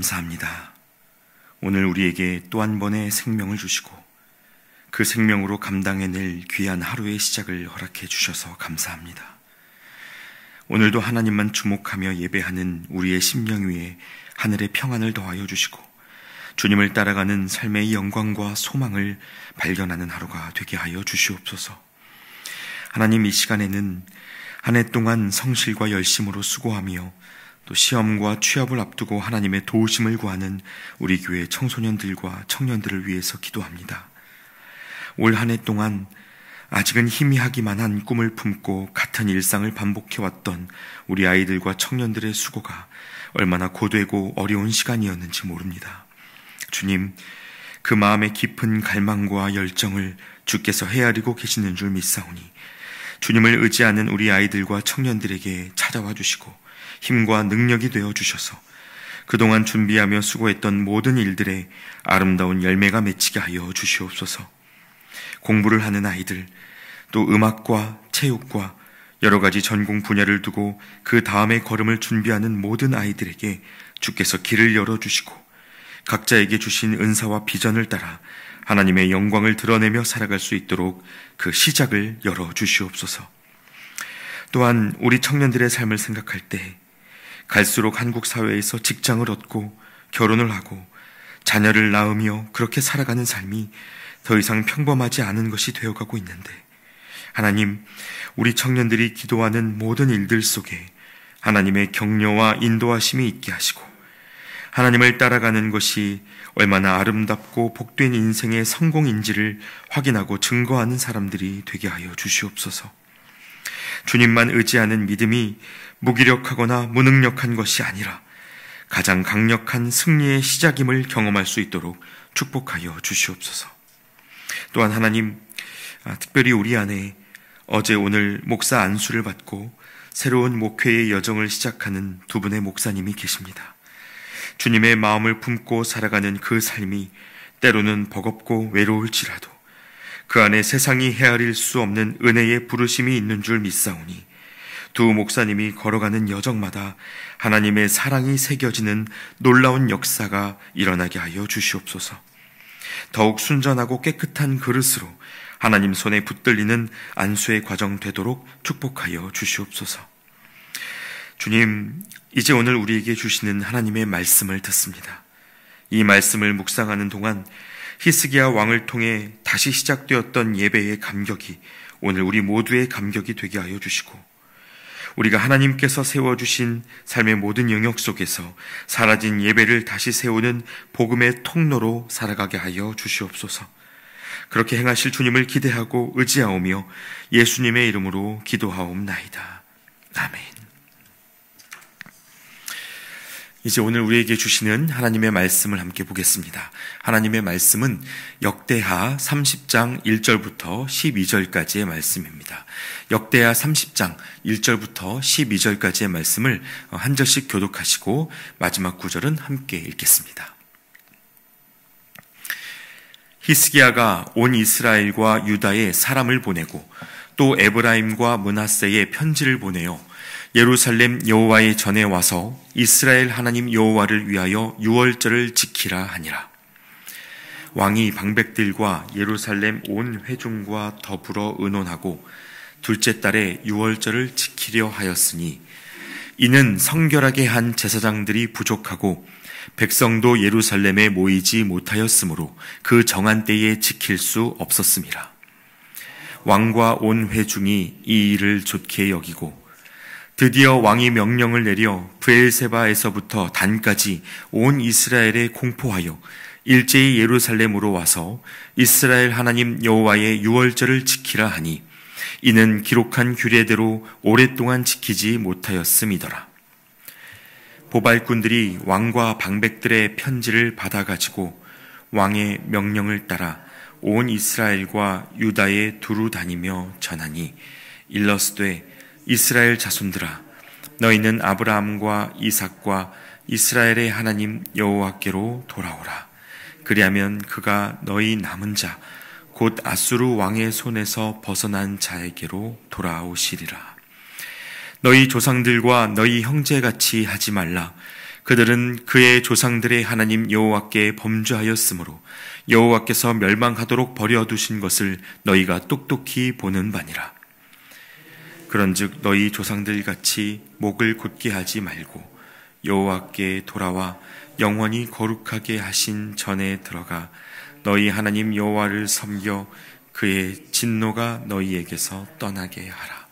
감사합니다. 오늘 우리에게 또 한 번의 생명을 주시고 그 생명으로 감당해낼 귀한 하루의 시작을 허락해 주셔서 감사합니다. 오늘도 하나님만 주목하며 예배하는 우리의 심령 위에 하늘의 평안을 더하여 주시고 주님을 따라가는 삶의 영광과 소망을 발견하는 하루가 되게 하여 주시옵소서. 하나님, 이 시간에는 한 해 동안 성실과 열심으로 수고하며 또 시험과 취업을 앞두고 하나님의 도우심을 구하는 우리 교회 청소년들과 청년들을 위해서 기도합니다. 올 한 해 동안 아직은 희미하기만 한 꿈을 품고 같은 일상을 반복해왔던 우리 아이들과 청년들의 수고가 얼마나 고되고 어려운 시간이었는지 모릅니다. 주님, 그 마음의 깊은 갈망과 열정을 주께서 헤아리고 계시는 줄 믿사오니 주님을 의지하는 우리 아이들과 청년들에게 찾아와 주시고 힘과 능력이 되어 주셔서 그동안 준비하며 수고했던 모든 일들에 아름다운 열매가 맺히게 하여 주시옵소서. 공부를 하는 아이들, 또 음악과 체육과 여러 가지 전공 분야를 두고 그 다음의 걸음을 준비하는 모든 아이들에게 주께서 길을 열어주시고 각자에게 주신 은사와 비전을 따라 하나님의 영광을 드러내며 살아갈 수 있도록 그 시작을 열어주시옵소서. 또한 우리 청년들의 삶을 생각할 때 갈수록 한국 사회에서 직장을 얻고 결혼을 하고 자녀를 낳으며 그렇게 살아가는 삶이 더 이상 평범하지 않은 것이 되어가고 있는데, 하나님, 우리 청년들이 기도하는 모든 일들 속에 하나님의 격려와 인도하심이 있게 하시고 하나님을 따라가는 것이 얼마나 아름답고 복된 인생의 성공인지를 확인하고 증거하는 사람들이 되게 하여 주시옵소서. 주님만 의지하는 믿음이 무기력하거나 무능력한 것이 아니라 가장 강력한 승리의 시작임을 경험할 수 있도록 축복하여 주시옵소서. 또한 하나님, 특별히 우리 안에 어제 오늘 목사 안수를 받고 새로운 목회의 여정을 시작하는 두 분의 목사님이 계십니다. 주님의 마음을 품고 살아가는 그 삶이 때로는 버겁고 외로울지라도 그 안에 세상이 헤아릴 수 없는 은혜의 부르심이 있는 줄 믿사오니 두 목사님이 걸어가는 여정마다 하나님의 사랑이 새겨지는 놀라운 역사가 일어나게 하여 주시옵소서. 더욱 순전하고 깨끗한 그릇으로 하나님 손에 붙들리는 안수의 과정 되도록 축복하여 주시옵소서. 주님, 이제 오늘 우리에게 주시는 하나님의 말씀을 듣습니다. 이 말씀을 묵상하는 동안 히스기야 왕을 통해 다시 시작되었던 예배의 감격이 오늘 우리 모두의 감격이 되게 하여 주시고 우리가 하나님께서 세워주신 삶의 모든 영역 속에서 사라진 예배를 다시 세우는 복음의 통로로 살아가게 하여 주시옵소서. 그렇게 행하실 주님을 기대하고 의지하오며 예수님의 이름으로 기도하옵나이다. 아멘. 이제 오늘 우리에게 주시는 하나님의 말씀을 함께 보겠습니다. 하나님의 말씀은 역대하 30장 1절부터 12절까지의 말씀입니다. 역대하 30장 1절부터 12절까지의 말씀을 한 절씩 교독하시고 마지막 구절은 함께 읽겠습니다. 히스기야가 온 이스라엘과 유다에 사람을 보내고 또 에브라임과 므낫세에 편지를 보내어 예루살렘 여호와의 전에 와서 이스라엘 하나님 여호와를 위하여 유월절을 지키라 하니라. 왕이 방백들과 예루살렘 온 회중과 더불어 의논하고 둘째 달에 유월절을 지키려 하였으니 이는 성결하게 한 제사장들이 부족하고 백성도 예루살렘에 모이지 못하였으므로 그 정한 때에 지킬 수 없었음이라. 왕과 온 회중이 이 일을 좋게 여기고 드디어 왕이 명령을 내려 브엘세바에서부터 단까지 온 이스라엘에 공포하여 일제히 예루살렘으로 와서 이스라엘 하나님 여호와의 유월절을 지키라 하니 이는 기록한 규례대로 오랫동안 지키지 못하였음이더라. 보발꾼들이 왕과 방백들의 편지를 받아가지고 왕의 명령을 따라 온 이스라엘과 유다에 두루 다니며 전하니 일러스되 이스라엘 자손들아, 너희는 아브라함과 이삭과 이스라엘의 하나님 여호와께로 돌아오라. 그리하면 그가 너희 남은 자 곧 아수르 왕의 손에서 벗어난 자에게로 돌아오시리라. 너희 조상들과 너희 형제같이 하지 말라. 그들은 그의 조상들의 하나님 여호와께 범죄하였으므로 여호와께서 멸망하도록 버려두신 것을 너희가 똑똑히 보는 바니라. 그런즉 너희 조상들 같이 목을 곧게 하지 말고 여호와께 돌아와 영원히 거룩하게 하신 전에 들어가 너희 하나님 여호와를 섬겨 그의 진노가 너희에게서 떠나게 하라.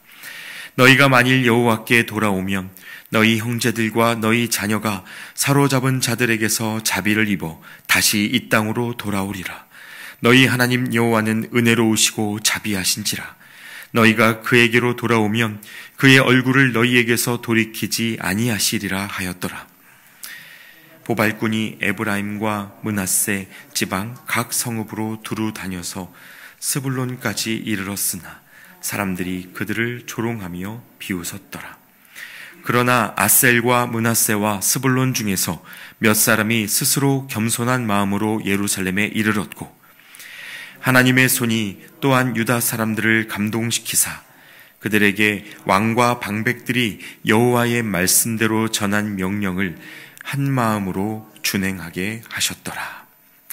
너희가 만일 여호와께 돌아오면 너희 형제들과 너희 자녀가 사로잡은 자들에게서 자비를 입어 다시 이 땅으로 돌아오리라. 너희 하나님 여호와는 은혜로우시고 자비하신지라. 너희가 그에게로 돌아오면 그의 얼굴을 너희에게서 돌이키지 아니하시리라 하였더라. 보발꾼이 에브라임과 므낫세 지방 각 성읍으로 두루 다녀서 스불론까지 이르렀으나 사람들이 그들을 조롱하며 비웃었더라. 그러나 아셀과 므낫세와 스불론 중에서 몇 사람이 스스로 겸손한 마음으로 예루살렘에 이르렀고 하나님의 손이 또한 유다 사람들을 감동시키사 그들에게 왕과 방백들이 여호와의 말씀대로 전한 명령을 한 마음으로 준행하게 하셨더라.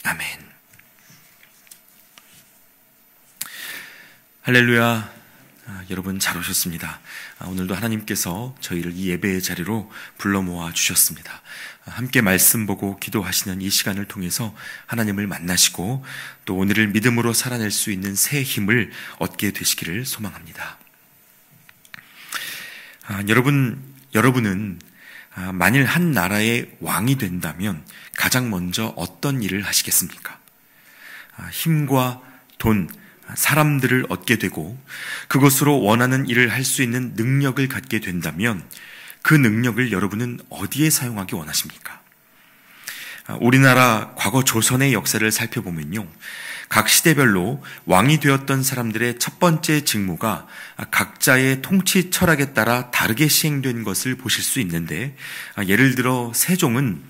아멘. 할렐루야. 여러분 잘 오셨습니다. 오늘도 하나님께서 저희를 이 예배의 자리로 불러 모아 주셨습니다. 함께 말씀 보고 기도하시는 이 시간을 통해서 하나님을 만나시고 또 오늘을 믿음으로 살아낼 수 있는 새 힘을 얻게 되시기를 소망합니다. 여러분은 만일 한 나라의 왕이 된다면 가장 먼저 어떤 일을 하시겠습니까? 힘과 돈, 사람들을 얻게 되고 그것으로 원하는 일을 할 수 있는 능력을 갖게 된다면 그 능력을 여러분은 어디에 사용하기 원하십니까? 우리나라 과거 조선의 역사를 살펴보면요, 각 시대별로 왕이 되었던 사람들의 첫 번째 직무가 각자의 통치 철학에 따라 다르게 시행된 것을 보실 수 있는데, 예를 들어 세종은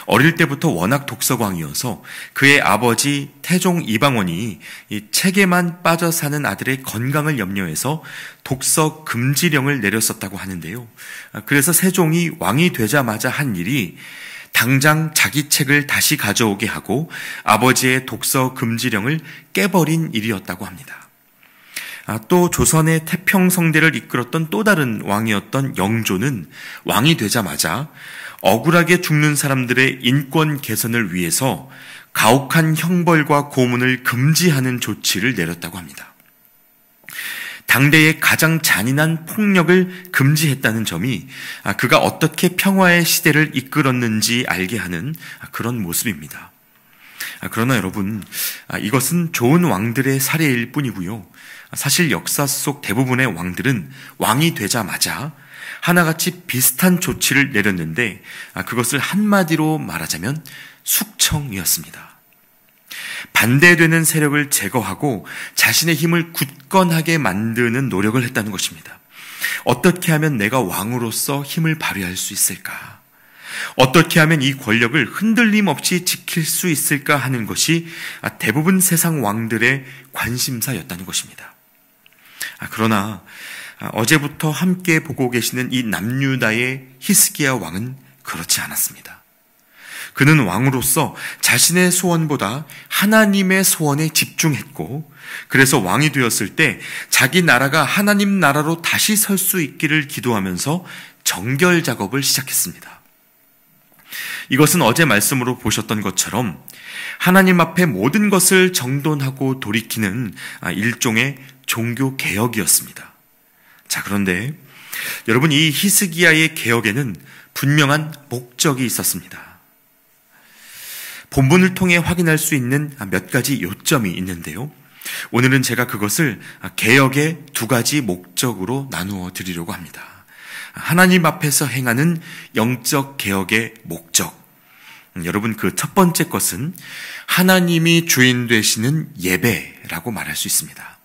어릴 때부터 워낙 독서광이어서 그의 아버지 태종 이방원이 이 책에만 빠져 사는 아들의 건강을 염려해서 독서 금지령을 내렸었다고 하는데요. 그래서 세종이 왕이 되자마자 한 일이 당장 자기 책을 다시 가져오게 하고 아버지의 독서 금지령을 깨버린 일이었다고 합니다. 또 조선의 태평성대를 이끌었던 또 다른 왕이었던 영조는 왕이 되자마자 억울하게 죽는 사람들의 인권 개선을 위해서 가혹한 형벌과 고문을 금지하는 조치를 내렸다고 합니다. 당대의 가장 잔인한 폭력을 금지했다는 점이 그가 어떻게 평화의 시대를 이끌었는지 알게 하는 그런 모습입니다. 그러나 여러분, 이것은 좋은 왕들의 사례일 뿐이고요. 사실 역사 속 대부분의 왕들은 왕이 되자마자 하나같이 비슷한 조치를 내렸는데 그것을 한마디로 말하자면 숙청이었습니다. 반대되는 세력을 제거하고 자신의 힘을 굳건하게 만드는 노력을 했다는 것입니다. 어떻게 하면 내가 왕으로서 힘을 발휘할 수 있을까? 어떻게 하면 이 권력을 흔들림 없이 지킬 수 있을까 하는 것이 대부분 세상 왕들의 관심사였다는 것입니다. 그러나 어제부터 함께 보고 계시는 이 남유다의 히스기야 왕은 그렇지 않았습니다. 그는 왕으로서 자신의 소원보다 하나님의 소원에 집중했고, 그래서 왕이 되었을 때 자기 나라가 하나님 나라로 다시 설 수 있기를 기도하면서 정결 작업을 시작했습니다. 이것은 어제 말씀으로 보셨던 것처럼 하나님 앞에 모든 것을 정돈하고 돌이키는 일종의 종교 개혁이었습니다. 자, 그런데 여러분, 이 히스기야의 개혁에는 분명한 목적이 있었습니다. 본문을 통해 확인할 수 있는 몇 가지 요점이 있는데요. 오늘은 제가 그것을 개혁의 두 가지 목적으로 나누어 드리려고 합니다. 하나님 앞에서 행하는 영적 개혁의 목적. 여러분, 그 첫 번째 것은 하나님이 주인 되시는 예배라고 말할 수 있습니다.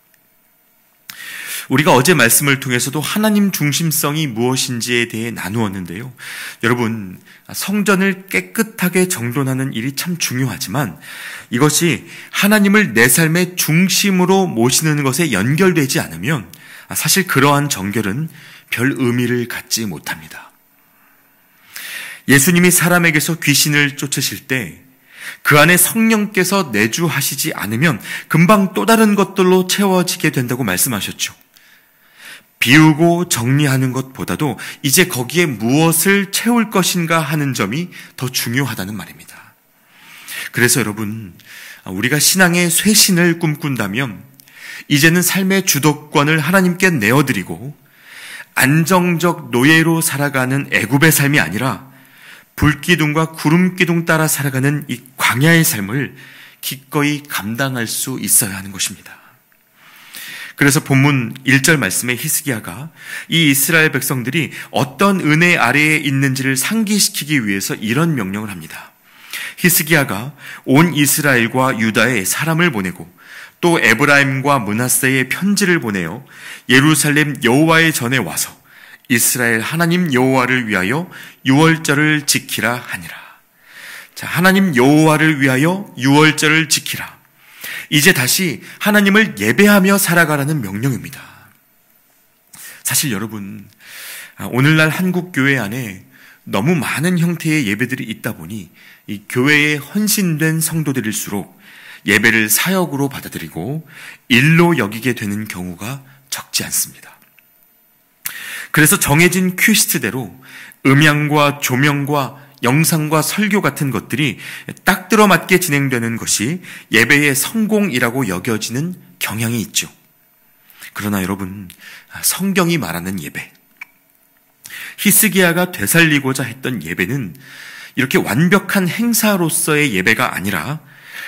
우리가 어제 말씀을 통해서도 하나님 중심성이 무엇인지에 대해 나누었는데요. 여러분, 성전을 깨끗하게 정돈하는 일이 참 중요하지만 이것이 하나님을 내 삶의 중심으로 모시는 것에 연결되지 않으면 사실 그러한 정결은 별 의미를 갖지 못합니다. 예수님이 사람에게서 귀신을 쫓으실 때 그 안에 성령께서 내주하시지 않으면 금방 또 다른 것들로 채워지게 된다고 말씀하셨죠. 비우고 정리하는 것보다도 이제 거기에 무엇을 채울 것인가 하는 점이 더 중요하다는 말입니다. 그래서 여러분, 우리가 신앙의 쇄신을 꿈꾼다면 이제는 삶의 주도권을 하나님께 내어드리고 안정적 노예로 살아가는 애굽의 삶이 아니라 불기둥과 구름기둥 따라 살아가는 이 광야의 삶을 기꺼이 감당할 수 있어야 하는 것입니다. 그래서 본문 1절 말씀에 히스기야가 이 이스라엘 백성들이 어떤 은혜 아래에 있는지를 상기시키기 위해서 이런 명령을 합니다. 히스기야가 온 이스라엘과 유다에 사람을 보내고 또 에브라임과 므낫세에 편지를 보내어 예루살렘 여호와의 전에 와서 이스라엘 하나님 여호와를 위하여 유월절을 지키라 하니라. 자, 하나님 여호와를 위하여 유월절을 지키라. 이제 다시 하나님을 예배하며 살아가라는 명령입니다. 사실 여러분, 오늘날 한국 교회 안에 너무 많은 형태의 예배들이 있다 보니 이 교회에 헌신된 성도들일수록 예배를 사역으로 받아들이고 일로 여기게 되는 경우가 적지 않습니다. 그래서 정해진 큐시트대로 음향과 조명과 영상과 설교 같은 것들이 딱 들어맞게 진행되는 것이 예배의 성공이라고 여겨지는 경향이 있죠. 그러나 여러분, 성경이 말하는 예배, 히스기야가 되살리고자 했던 예배는 이렇게 완벽한 행사로서의 예배가 아니라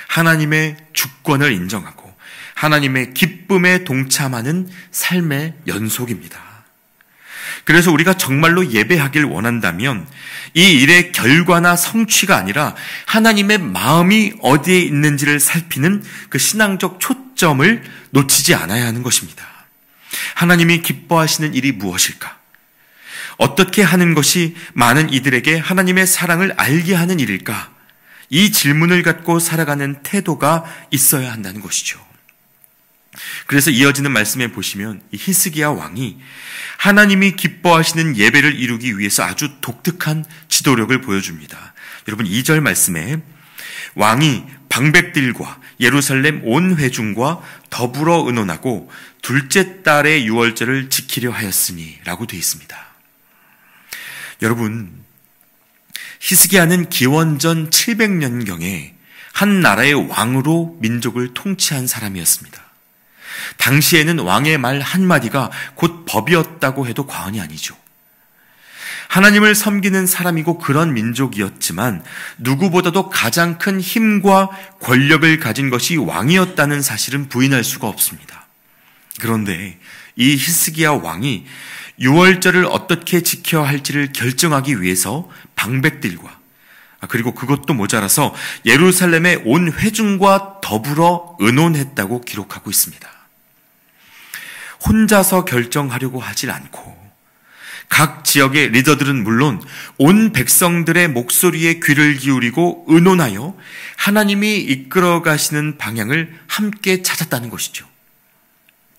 하나님의 주권을 인정하고 하나님의 기쁨에 동참하는 삶의 연속입니다. 그래서 우리가 정말로 예배하길 원한다면 이 일의 결과나 성취가 아니라 하나님의 마음이 어디에 있는지를 살피는 그 신앙적 초점을 놓치지 않아야 하는 것입니다. 하나님이 기뻐하시는 일이 무엇일까? 어떻게 하는 것이 많은 이들에게 하나님의 사랑을 알게 하는 일일까? 이 질문을 갖고 살아가는 태도가 있어야 한다는 것이죠. 그래서 이어지는 말씀에 보시면 이 히스기야 왕이 하나님이 기뻐하시는 예배를 이루기 위해서 아주 독특한 지도력을 보여줍니다. 여러분 2절 말씀에 왕이 방백들과 예루살렘 온 회중과 더불어 의논하고 둘째 달의 유월절을 지키려 하였으니 라고 되어 있습니다. 여러분, 히스기야는 기원전 700년경에 한 나라의 왕으로 민족을 통치한 사람이었습니다. 당시에는 왕의 말 한마디가 곧 법이었다고 해도 과언이 아니죠. 하나님을 섬기는 사람이고 그런 민족이었지만 누구보다도 가장 큰 힘과 권력을 가진 것이 왕이었다는 사실은 부인할 수가 없습니다. 그런데 이 히스기야 왕이 유월절을 어떻게 지켜야 할지를 결정하기 위해서 방백들과 그리고 그것도 모자라서 예루살렘의 온 회중과 더불어 의논했다고 기록하고 있습니다. 혼자서 결정하려고 하질 않고 각 지역의 리더들은 물론 온 백성들의 목소리에 귀를 기울이고 의논하여 하나님이 이끌어 가시는 방향을 함께 찾았다는 것이죠.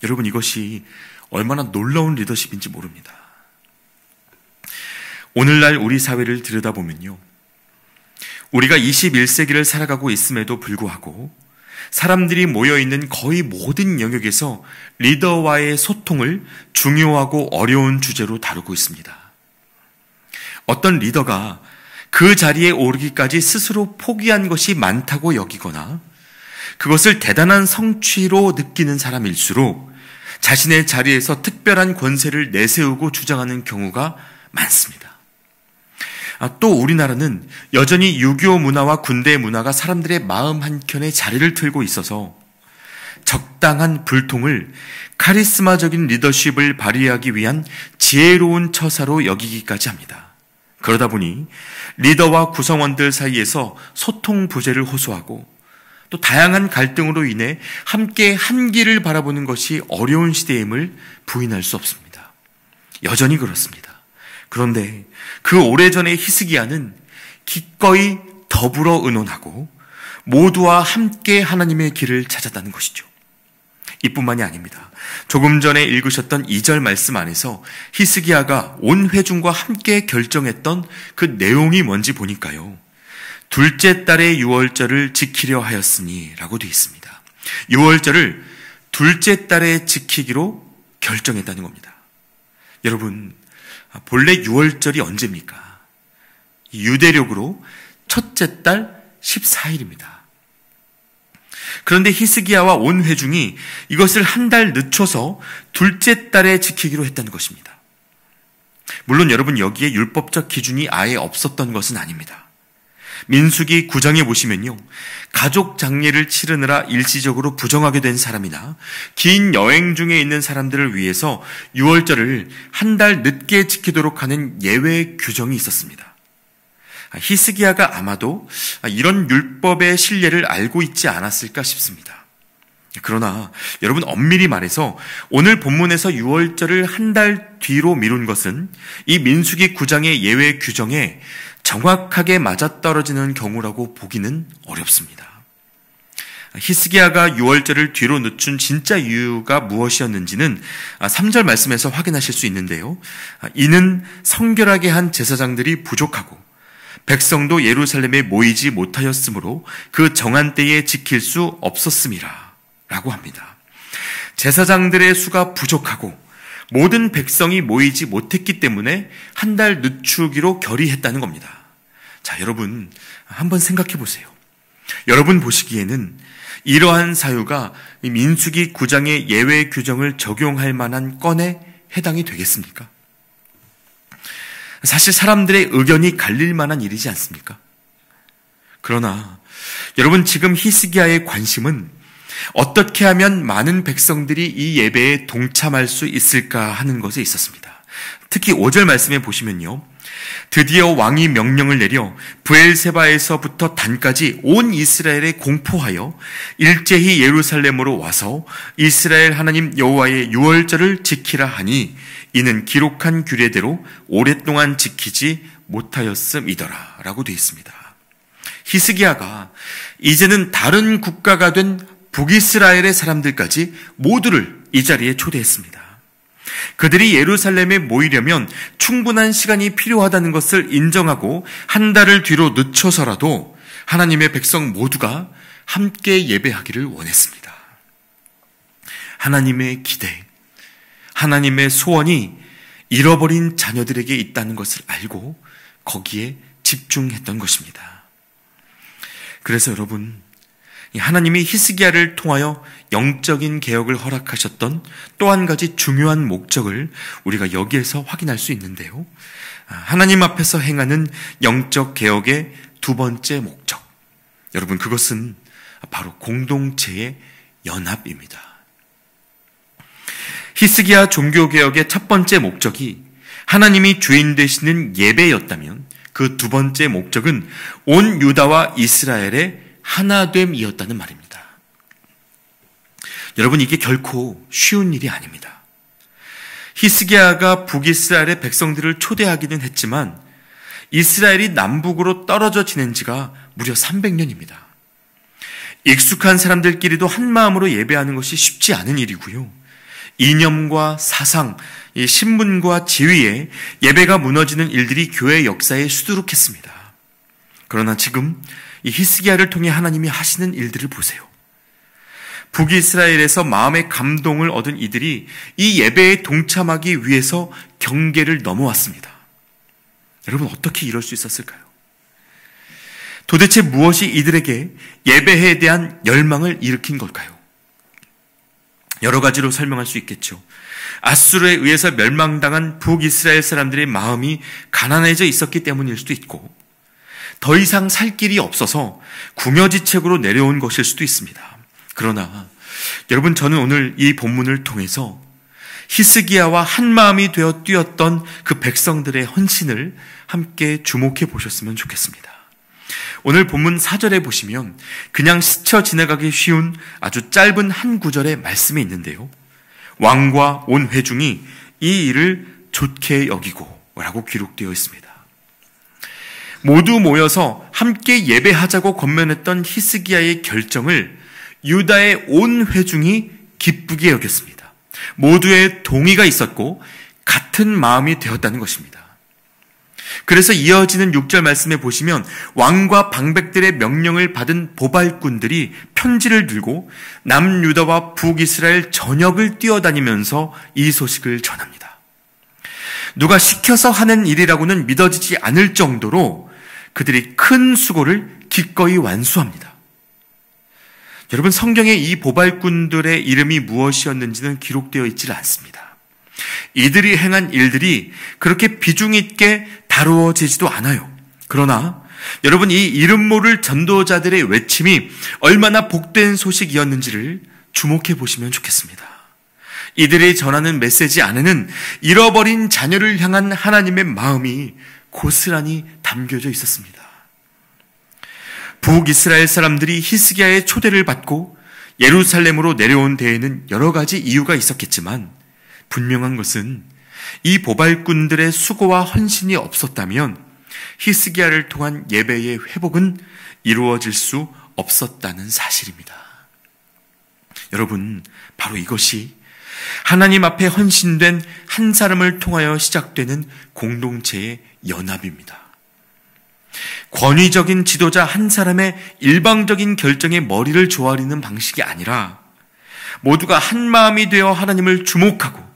여러분, 이것이 얼마나 놀라운 리더십인지 모릅니다. 오늘날 우리 사회를 들여다보면요, 우리가 21세기를 살아가고 있음에도 불구하고 사람들이 모여있는 거의 모든 영역에서 리더와의 소통을 중요하고 어려운 주제로 다루고 있습니다. 어떤 리더가 그 자리에 오르기까지 스스로 포기한 것이 많다고 여기거나 그것을 대단한 성취로 느끼는 사람일수록 자신의 자리에서 특별한 권세를 내세우고 주장하는 경우가 많습니다. 또 우리나라는 여전히 유교 문화와 군대 문화가 사람들의 마음 한켠에 자리를 틀고 있어서 적당한 불통을 카리스마적인 리더십을 발휘하기 위한 지혜로운 처사로 여기기까지 합니다. 그러다 보니 리더와 구성원들 사이에서 소통 부재를 호소하고 또 다양한 갈등으로 인해 함께 한 길을 바라보는 것이 어려운 시대임을 부인할 수 없습니다. 여전히 그렇습니다. 그런데 그 오래전의 히스기야는 기꺼이 더불어 의논하고 모두와 함께 하나님의 길을 찾았다는 것이죠. 이뿐만이 아닙니다. 조금 전에 읽으셨던 2절 말씀 안에서 히스기야가 온 회중과 함께 결정했던 그 내용이 뭔지 보니까요. 둘째 달의 유월절을 지키려 하였으니 라고 되어 있습니다. 유월절을 둘째 달에 지키기로 결정했다는 겁니다. 여러분, 본래 유월절이 언제입니까? 유대력으로 첫째 달 14일입니다. 그런데 히스기야와 온 회중이 이것을 한 달 늦춰서 둘째 달에 지키기로 했다는 것입니다. 물론 여러분, 여기에 율법적 기준이 아예 없었던 것은 아닙니다. 민수기 9장에 보시면요, 가족 장례를 치르느라 일시적으로 부정하게 된 사람이나 긴 여행 중에 있는 사람들을 위해서 유월절을 한 달 늦게 지키도록 하는 예외 규정이 있었습니다. 히스기야가 아마도 이런 율법의 신뢰를 알고 있지 않았을까 싶습니다. 그러나 여러분, 엄밀히 말해서 오늘 본문에서 유월절을 한 달 뒤로 미룬 것은 이 민수기 9장의 예외 규정에 정확하게 맞아떨어지는 경우라고 보기는 어렵습니다. 히스기야가 유월절을 뒤로 늦춘 진짜 이유가 무엇이었는지는 3절 말씀에서 확인하실 수 있는데요. 이는 성결하게 한 제사장들이 부족하고 백성도 예루살렘에 모이지 못하였으므로 그 정한 때에 지킬 수 없었음이라 라고 합니다. 제사장들의 수가 부족하고 모든 백성이 모이지 못했기 때문에 한 달 늦추기로 결의했다는 겁니다. 자, 여러분, 한번 생각해 보세요. 여러분 보시기에는 이러한 사유가 민수기 9장의 예외 규정을 적용할 만한 건에 해당이 되겠습니까? 사실 사람들의 의견이 갈릴 만한 일이지 않습니까? 그러나 여러분, 지금 히스기야의 관심은 어떻게 하면 많은 백성들이 이 예배에 동참할 수 있을까 하는 것에 있었습니다. 특히 5절 말씀에 보시면요, 드디어 왕이 명령을 내려 브엘세바에서부터 단까지 온 이스라엘에 공포하여 일제히 예루살렘으로 와서 이스라엘 하나님 여호와의 유월절을 지키라 하니 이는 기록한 규례대로 오랫동안 지키지 못하였음이더라 라고 되어 있습니다. 히스기야가 이제는 다른 국가가 된 북이스라엘의 사람들까지 모두를 이 자리에 초대했습니다. 그들이 예루살렘에 모이려면 충분한 시간이 필요하다는 것을 인정하고 한 달을 뒤로 늦춰서라도 하나님의 백성 모두가 함께 예배하기를 원했습니다. 하나님의 기대, 하나님의 소원이 잃어버린 자녀들에게 있다는 것을 알고 거기에 집중했던 것입니다. 그래서 여러분, 하나님이 히스기야를 통하여 영적인 개혁을 허락하셨던 또 한 가지 중요한 목적을 우리가 여기에서 확인할 수 있는데요. 하나님 앞에서 행하는 영적 개혁의 두 번째 목적. 여러분, 그것은 바로 공동체의 연합입니다. 히스기야 종교개혁의 첫 번째 목적이 하나님이 주인 되시는 예배였다면 그 두 번째 목적은 온 유다와 이스라엘의 하나됨이었다는 말입니다. 여러분, 이게 결코 쉬운 일이 아닙니다. 히스기야가 북이스라엘의 백성들을 초대하기는 했지만 이스라엘이 남북으로 떨어져 지낸 지가 무려 300년입니다. 익숙한 사람들끼리도 한 마음으로 예배하는 것이 쉽지 않은 일이고요. 이념과 사상, 신분과 지위에 예배가 무너지는 일들이 교회 역사에 수두룩했습니다. 그러나 지금 이 히스기야를 통해 하나님이 하시는 일들을 보세요. 북이스라엘에서 마음의 감동을 얻은 이들이 이 예배에 동참하기 위해서 경계를 넘어왔습니다. 여러분, 어떻게 이럴 수 있었을까요? 도대체 무엇이 이들에게 예배에 대한 열망을 일으킨 걸까요? 여러 가지로 설명할 수 있겠죠. 아수르에 의해서 멸망당한 북이스라엘 사람들의 마음이 가난해져 있었기 때문일 수도 있고, 더 이상 살 길이 없어서 궁여지책으로 내려온 것일 수도 있습니다. 그러나 여러분, 저는 오늘 이 본문을 통해서 히스기야와 한 마음이 되어 뛰었던 그 백성들의 헌신을 함께 주목해 보셨으면 좋겠습니다. 오늘 본문 4절에 보시면 그냥 스쳐 지나가기 쉬운 아주 짧은 한 구절의 말씀이 있는데요. 왕과 온 회중이 이 일을 좋게 여기고 라고 기록되어 있습니다. 모두 모여서 함께 예배하자고 권면했던 히스기야의 결정을 유다의 온 회중이 기쁘게 여겼습니다. 모두의 동의가 있었고 같은 마음이 되었다는 것입니다. 그래서 이어지는 6절 말씀에 보시면 왕과 방백들의 명령을 받은 보발꾼들이 편지를 들고 남유다와 북이스라엘 전역을 뛰어다니면서 이 소식을 전합니다. 누가 시켜서 하는 일이라고는 믿어지지 않을 정도로 그들이 큰 수고를 기꺼이 완수합니다. 여러분, 성경에 이 보발꾼들의 이름이 무엇이었는지는 기록되어 있지 않습니다. 이들이 행한 일들이 그렇게 비중 있게 다루어지지도 않아요. 그러나 여러분, 이 이름 모를 전도자들의 외침이 얼마나 복된 소식이었는지를 주목해 보시면 좋겠습니다. 이들이 전하는 메시지 안에는 잃어버린 자녀를 향한 하나님의 마음이 고스란히 담겨져 있었습니다. 북이스라엘 사람들이 히스기야의 초대를 받고 예루살렘으로 내려온 데에는 여러 가지 이유가 있었겠지만 분명한 것은 이 보발꾼들의 수고와 헌신이 없었다면 히스기야를 통한 예배의 회복은 이루어질 수 없었다는 사실입니다. 여러분, 바로 이것이 하나님 앞에 헌신된 한 사람을 통하여 시작되는 공동체의 연합입니다. 권위적인 지도자 한 사람의 일방적인 결정에 머리를 조아리는 방식이 아니라 모두가 한 마음이 되어 하나님을 주목하고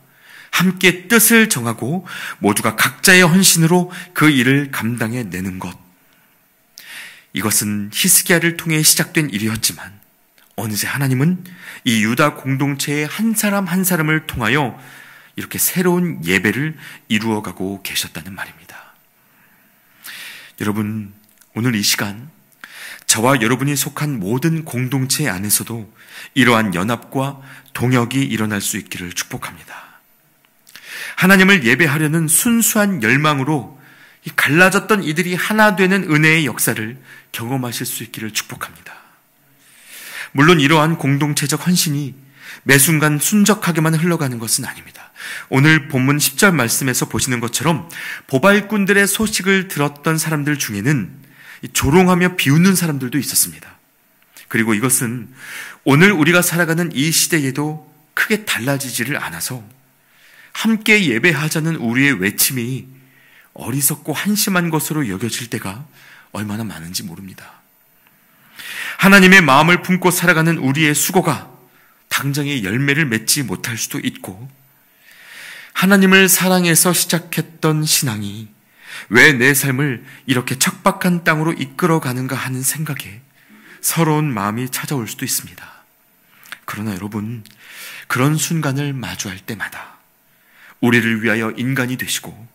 함께 뜻을 정하고 모두가 각자의 헌신으로 그 일을 감당해내는 것. 이것은 히스기야를 통해 시작된 일이었지만 어느새 하나님은 이 유다 공동체의 한 사람 한 사람을 통하여 이렇게 새로운 예배를 이루어가고 계셨다는 말입니다. 여러분, 오늘 이 시간 저와 여러분이 속한 모든 공동체 안에서도 이러한 연합과 동역이 일어날 수 있기를 축복합니다. 하나님을 예배하려는 순수한 열망으로 갈라졌던 이들이 하나 되는 은혜의 역사를 경험하실 수 있기를 축복합니다. 물론 이러한 공동체적 헌신이 매 순간 순적하게만 흘러가는 것은 아닙니다. 오늘 본문 10절 말씀에서 보시는 것처럼 보발꾼들의 소식을 들었던 사람들 중에는 조롱하며 비웃는 사람들도 있었습니다. 그리고 이것은 오늘 우리가 살아가는 이 시대에도 크게 달라지지를 않아서 함께 예배하자는 우리의 외침이 어리석고 한심한 것으로 여겨질 때가 얼마나 많은지 모릅니다. 하나님의 마음을 품고 살아가는 우리의 수고가 당장의 열매를 맺지 못할 수도 있고, 하나님을 사랑해서 시작했던 신앙이 왜 내 삶을 이렇게 척박한 땅으로 이끌어가는가 하는 생각에 서러운 마음이 찾아올 수도 있습니다. 그러나 여러분, 그런 순간을 마주할 때마다 우리를 위하여 인간이 되시고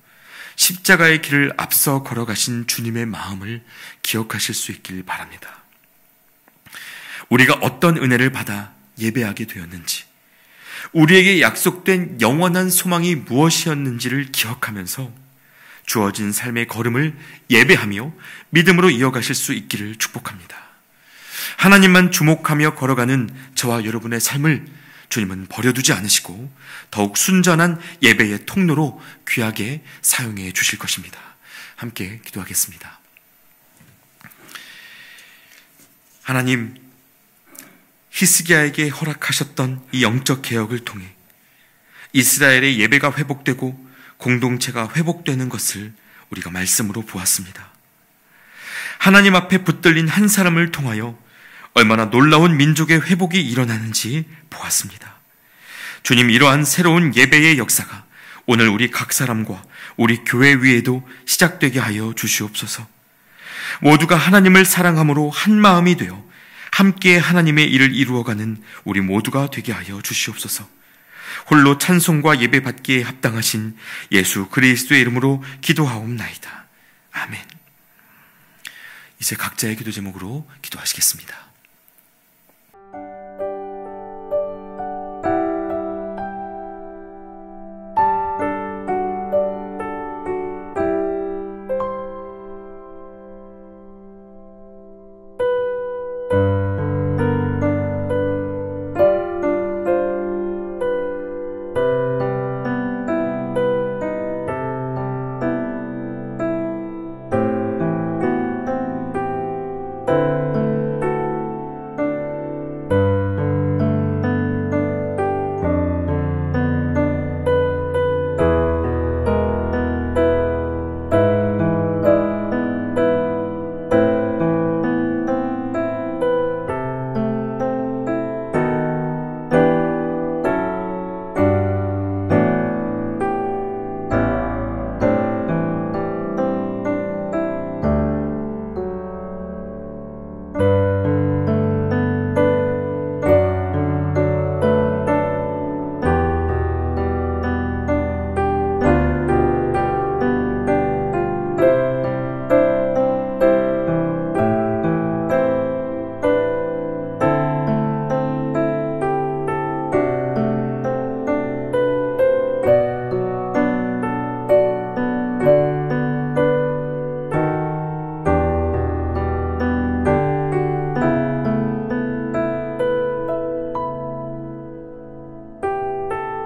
십자가의 길을 앞서 걸어가신 주님의 마음을 기억하실 수 있길 바랍니다. 우리가 어떤 은혜를 받아 예배하게 되었는지, 우리에게 약속된 영원한 소망이 무엇이었는지를 기억하면서 주어진 삶의 걸음을 예배하며 믿음으로 이어가실 수 있기를 축복합니다. 하나님만 주목하며 걸어가는 저와 여러분의 삶을 주님은 버려두지 않으시고 더욱 순전한 예배의 통로로 귀하게 사용해 주실 것입니다. 함께 기도하겠습니다. 하나님, 히스기야에게 허락하셨던 이 영적 개혁을 통해 이스라엘의 예배가 회복되고 공동체가 회복되는 것을 우리가 말씀으로 보았습니다. 하나님 앞에 붙들린 한 사람을 통하여 얼마나 놀라운 민족의 회복이 일어나는지 보았습니다. 주님, 이러한 새로운 예배의 역사가 오늘 우리 각 사람과 우리 교회 위에도 시작되게 하여 주시옵소서. 모두가 하나님을 사랑함으로 한 마음이 되어 함께 하나님의 일을 이루어가는 우리 모두가 되게 하여 주시옵소서. 홀로 찬송과 예배 받기에 합당하신 예수 그리스도의 이름으로 기도하옵나이다. 아멘. 이제 각자의 기도 제목으로 기도하시겠습니다.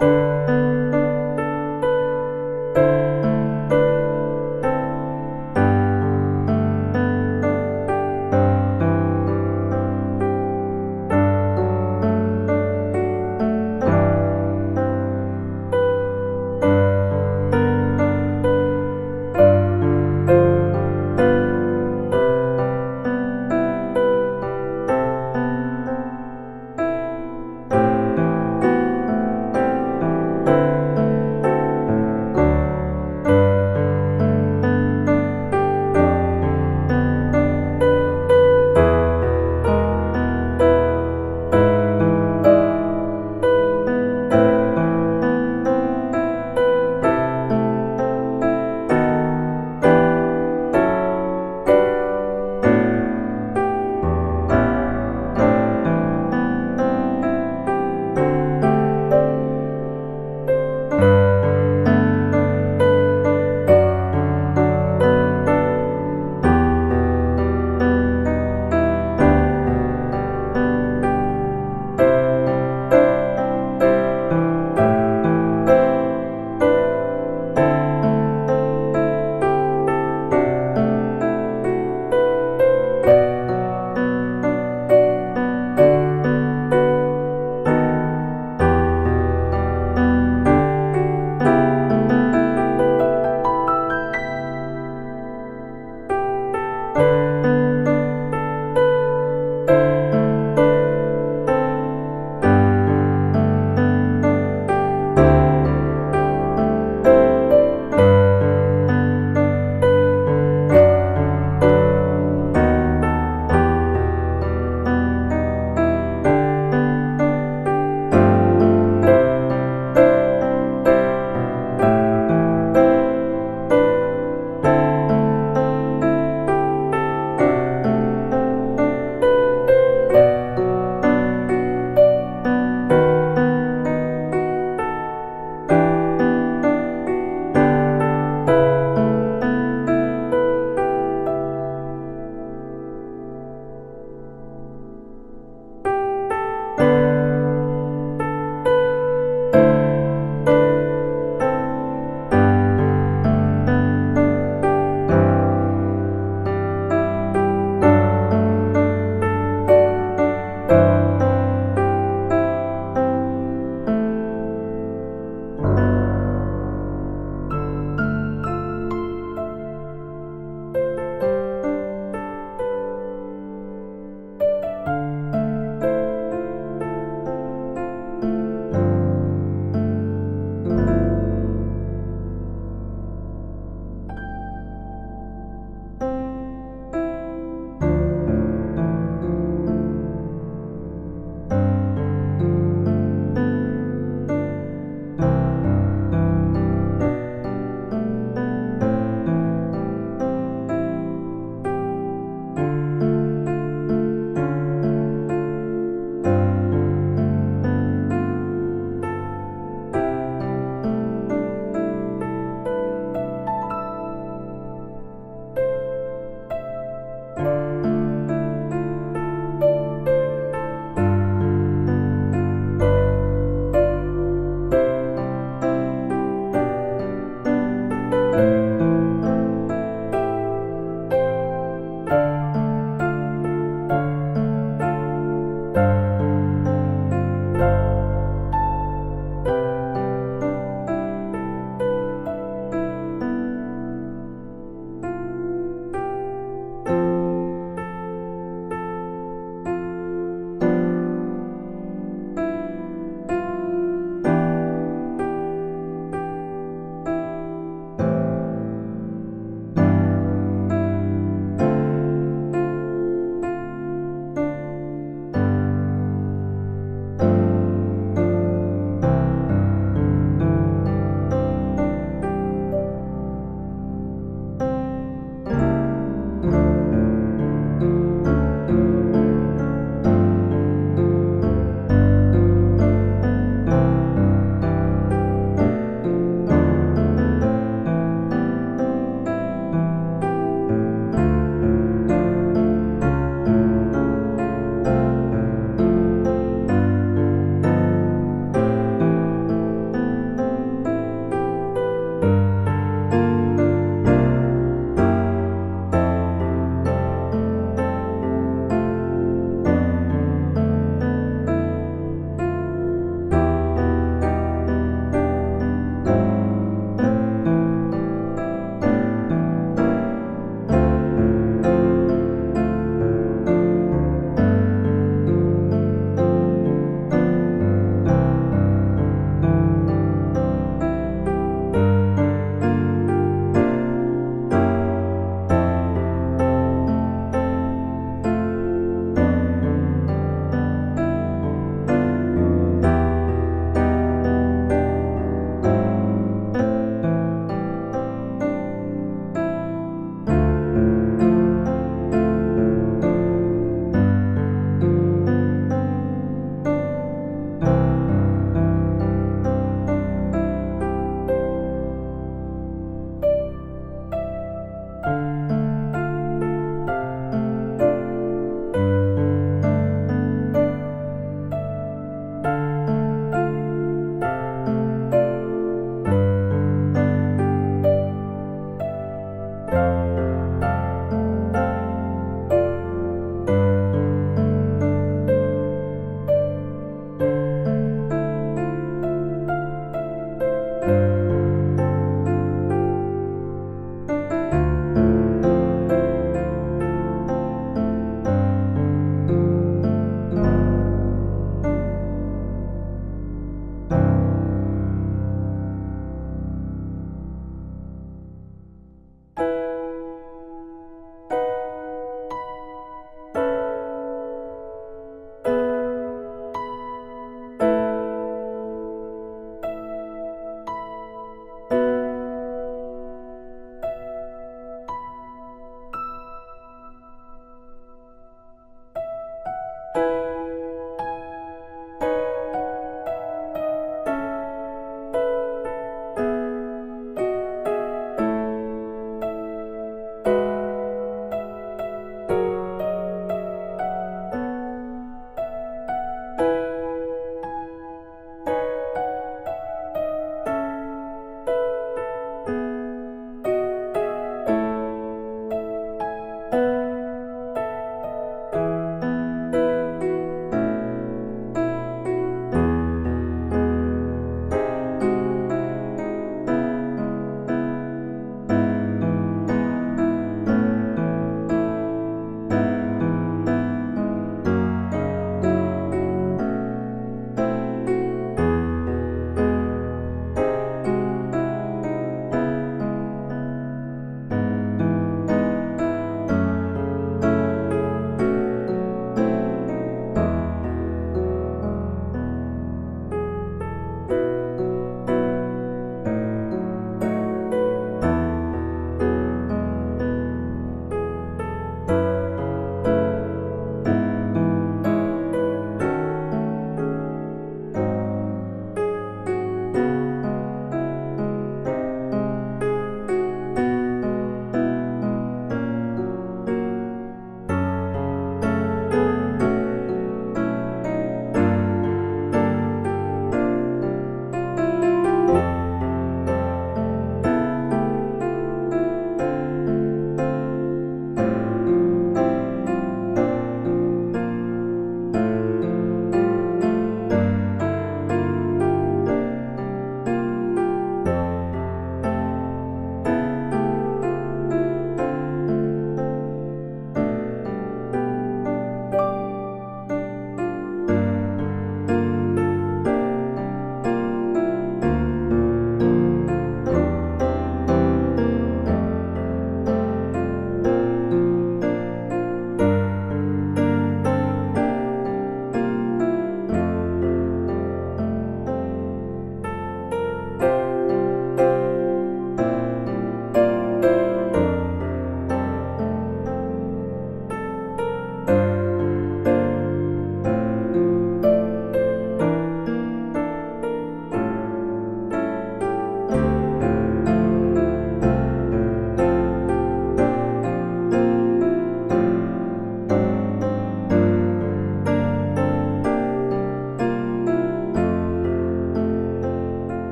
주